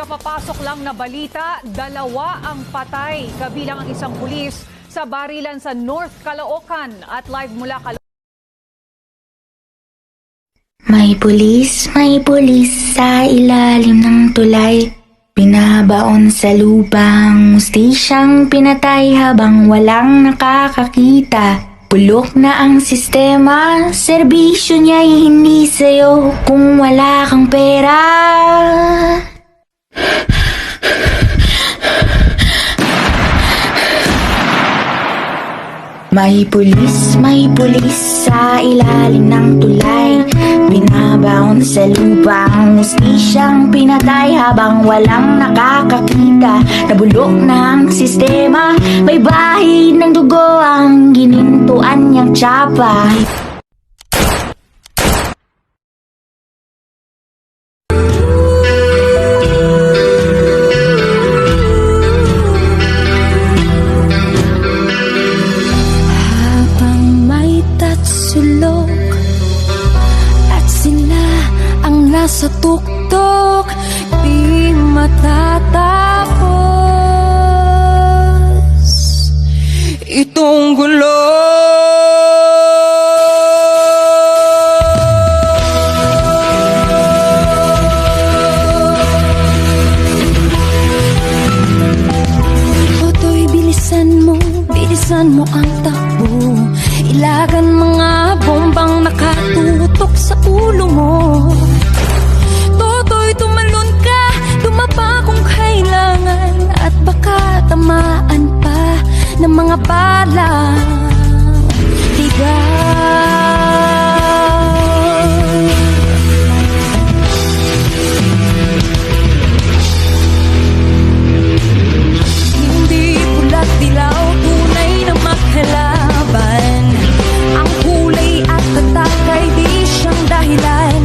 Kapapasok lang na balita, 2 ang patay, kabilang ang isang pulis sa barilan sa North Caloocan. At live mula May pulis sa ilalim ng tulay. Pinabaon sa lubang, mustisyang pinatay habang walang nakakakita. Bulok na ang sistema, serbisyo niya'y hindi sa'yo kung wala kang pera. May pulis sa ilalim ng tulay. Binabaon sa lupang, mustisyang pinatay habang walang nakakakita. Nabulok na ang sistema, may bahid ng dugo ang ginintuan niyang tsapa. Sa tuktok, di matatapos itong gulo. Toto'y bilisan mo ang takbo. Ilagan mga bombang nakatutok sa ulo mo. Tumalon ka, tumapa kung kailangan, at baka tamaan pa ng mga bala. Hindi pula't dilaw, tunay na makalaban. Ang kulay at tatak ay di siyang dahilan